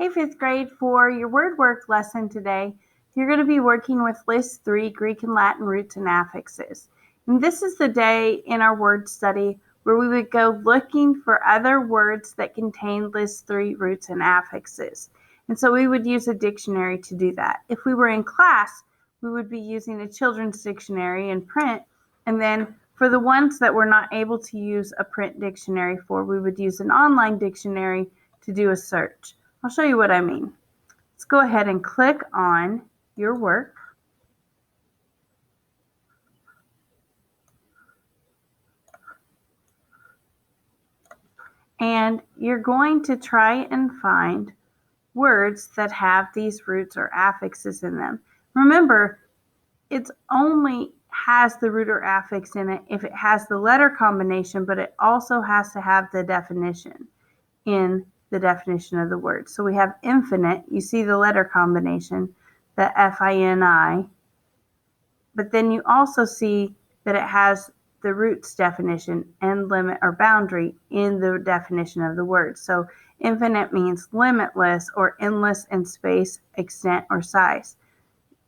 Hey, fifth grade, for your word work lesson today, you're going to be working with List 3, Greek and Latin roots and affixes. And this is the day in our word study where we would go looking for other words that contain List 3 roots and affixes. And so we would use a dictionary to do that. If we were in class, we would be using a children's dictionary in print. And then for the ones that we're not able to use a print dictionary for, we would use an online dictionary to do a search. I'll show you what I mean. Let's go ahead and click on your work. And you're going to try and find words that have these roots or affixes in them. Remember, it only has the root or affix in it if it has the letter combination, but it also has to have the definition in the definition of the word. So we have infinite, you see the letter combination, the F-I-N-I, but then you also see that it has the roots definition and limit or boundary in the definition of the word. So infinite means limitless or endless in space, extent, or size.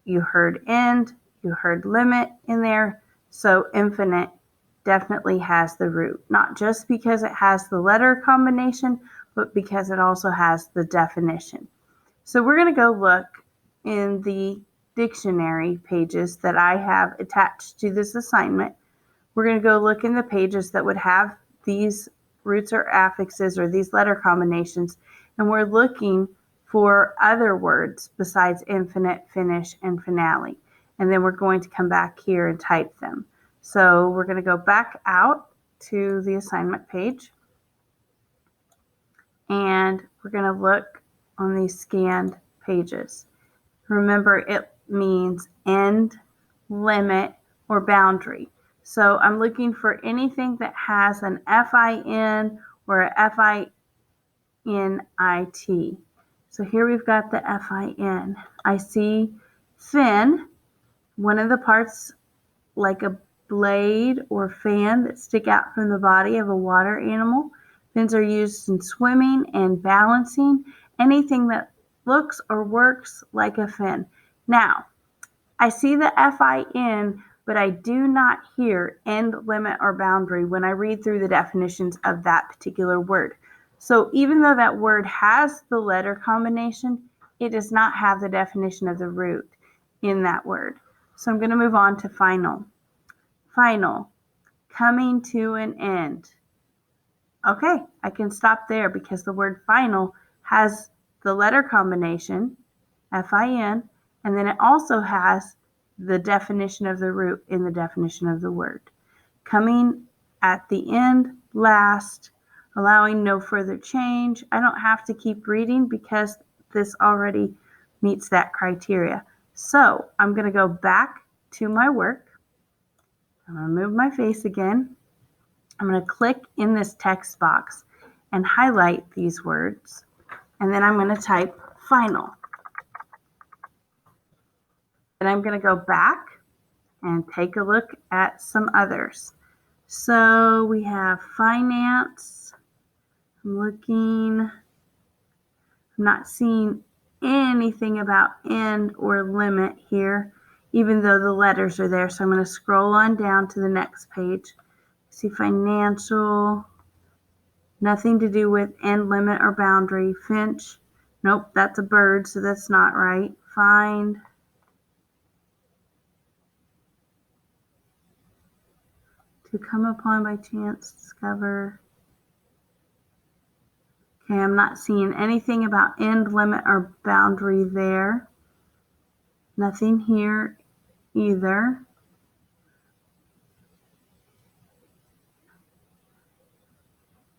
You heard end, you heard limit in there, so infinite definitely has the root, not just because it has the letter combination, but because it also has the definition. So we're going to go look in the dictionary pages that I have attached to this assignment. We're going to go look in the pages that would have these roots or affixes or these letter combinations, and we're looking for other words besides infinite, finish, and finale. And then we're going to come back here and type them. So we're going to go back out to the assignment page, and we're going to look on these scanned pages. Remember, it means end, limit, or boundary. So I'm looking for anything that has an F-I-N or a F-I-N-I-T. So here we've got the F-I-N. I see fin, one of the parts like a blade or fan that stick out from the body of a water animal. Fins are used in swimming and balancing, anything that looks or works like a fin. Now, I see the F-I-N, but I do not hear end, limit, or boundary when I read through the definitions of that particular word. So even though that word has the letter combination, it does not have the definition of the root in that word. So I'm going to move on to final. Final, coming to an end. Okay, I can stop there because the word final has the letter combination, F-I-N, and then it also has the definition of the root in the definition of the word. Coming at the end, last, allowing no further change. I don't have to keep reading because this already meets that criteria. So I'm going to go back to my work. I'm going to move my face again. I'm going to click in this text box and highlight these words, and then I'm going to type final. And I'm going to go back and take a look at some others. So we have finance. I'm not seeing anything about end or limit here, even though the letters are there. So I'm going to scroll on down to the next page. See financial, nothing to do with end, limit, or boundary. Finch, nope, that's a bird, so that's not right. Find, to come upon by chance, discover. Okay, I'm not seeing anything about end, limit, or boundary there. Nothing here either.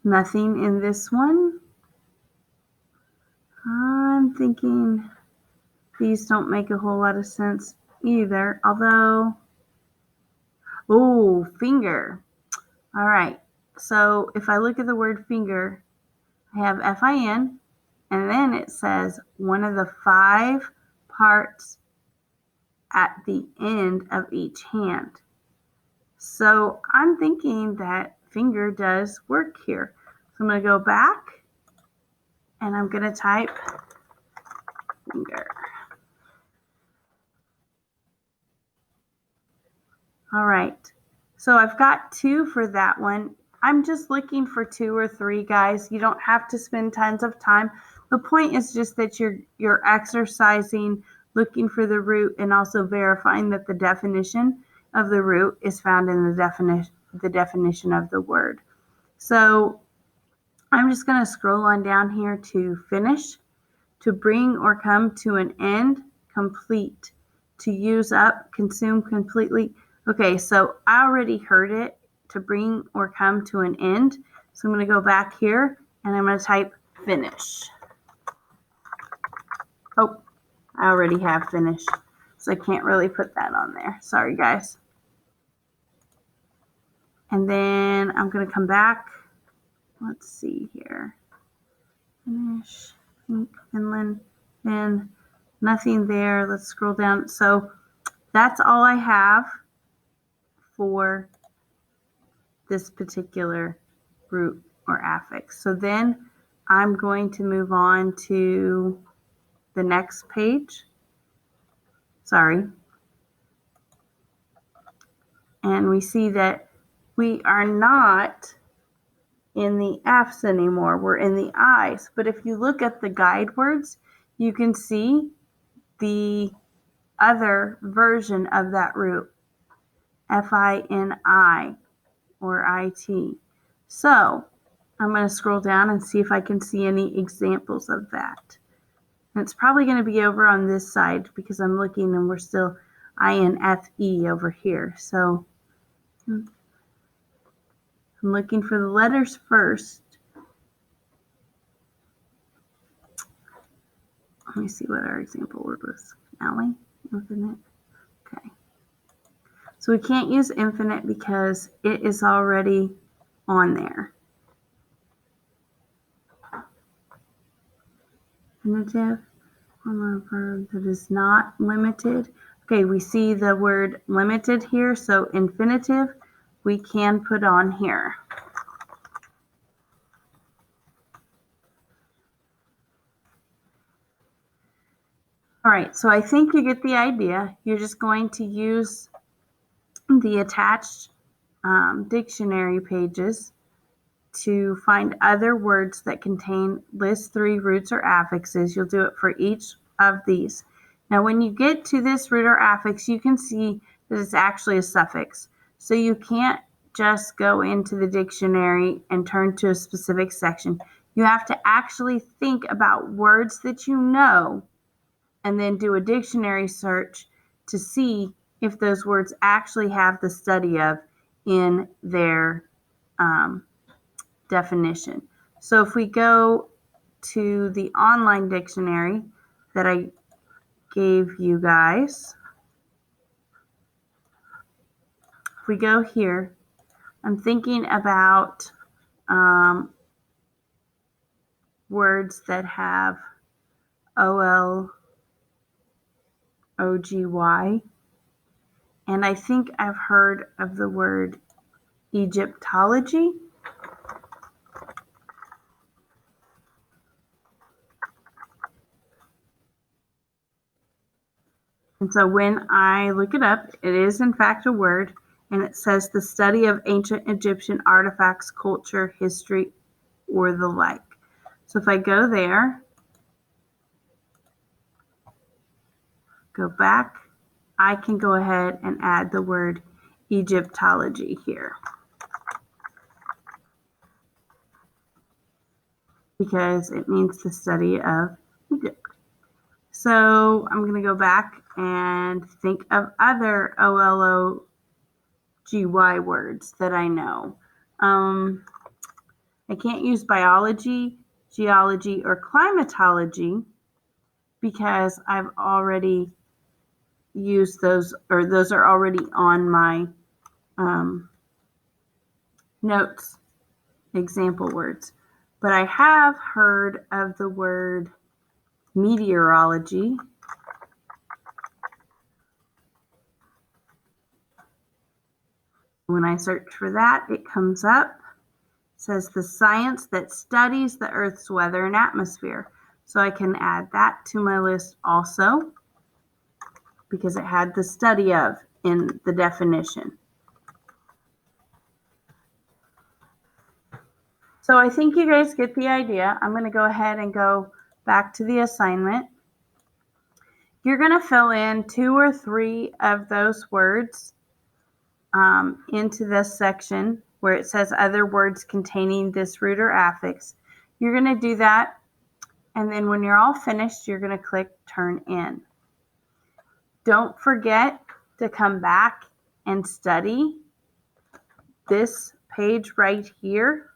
Nothing in this one. I'm thinking these don't make a whole lot of sense either, although, oh, finger. All right, so if I look at the word finger, I have F-I-N, and then it says one of the 5 parts at the end of each hand. So I'm thinking that finger does work here. So I'm going to go back and I'm going to type finger. All right, so I've got 2 for that one. I'm just looking for 2 or 3, guys. You don't have to spend tons of time. The point is just that you're exercising, looking for the root, and also verifying that the definition of the root is found in the definition of the word. So I'm just going to scroll on down here to finish, to bring or come to an end, complete, to use up, consume completely. Okay, so I already heard it, to bring or come to an end. So I'm going to go back here and I'm going to type finish. Oh, I already have finish, so I can't really put that on there. Sorry, guys. And then I'm going to come back. Let's see here. Finish, Finland, and nothing there. Let's scroll down. So that's all I have for this particular root or affix. So then I'm going to move on to the next page. Sorry. And we see that we are not in the F's anymore. We're in the I's. But if you look at the guide words, you can see the other version of that root, F-I-N-I or I-T. So I'm going to scroll down and see if I can see any examples of that. And it's probably going to be over on this side because I'm looking and we're still I-N-F-E over here. So I'm looking for the letters first. Let me see what our example word was. Allie? Infinite? Okay. So we can't use infinite because it is already on there. Infinitive, form of a verb that is not limited. Okay, we see the word limited here, so infinitive we can put on here. All right, so I think you get the idea. You're just going to use the attached dictionary pages to find other words that contain list 3 roots or affixes. You'll do it for each of these. Now, when you get to this root or affix, you can see that it's actually a suffix. So you can't just go into the dictionary and turn to a specific section. You have to actually think about words that you know and then do a dictionary search to see if those words actually have the study of in their definition. So if we go to the online dictionary that I gave you guys, if we go here, I'm thinking about words that have O-L-O-G-Y, and I think I've heard of the word Egyptology. And so when I look it up, it is in fact a word, and it says the study of ancient Egyptian artifacts, culture, history, or the like. So if I go there, go back, I can go ahead and add the word Egyptology here, because it means the study of Egypt. So I'm going to go back and think of other O-L-O-G-Y words that I know. I can't use biology, geology, or climatology because I've already used those, or those are already on my notes, example words. But I have heard of the word meteorology. When I search for that, it comes up. It says the science that studies the Earth's weather and atmosphere. So I can add that to my list also because it had the study of in the definition. So I think you guys get the idea. I'm going to go ahead and go back to the assignment. You're going to fill in 2 or 3 of those words into this section where it says other words containing this root or affix. You're going to do that, and then when you're all finished, you're going to click Turn In. Don't forget to come back and study this page right here.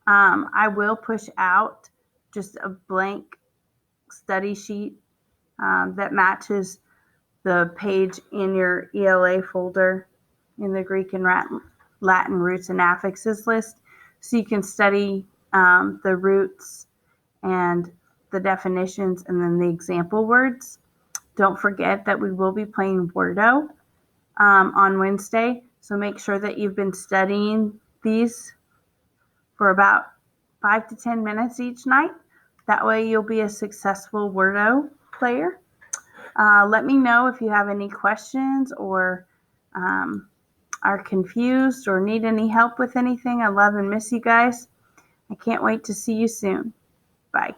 I will push out just a blank study sheet that matches the page in your ELA folder in the Greek and Latin roots and affixes list, so you can study the roots and the definitions and then the example words. Don't forget that we will be playing Wordo on Wednesday, so make sure that you've been studying these for about 5 to 10 minutes each night. That way you'll be a successful Wordo player. Let me know if you have any questions or are confused or need any help with anything. I love and miss you guys. I can't wait to see you soon. Bye.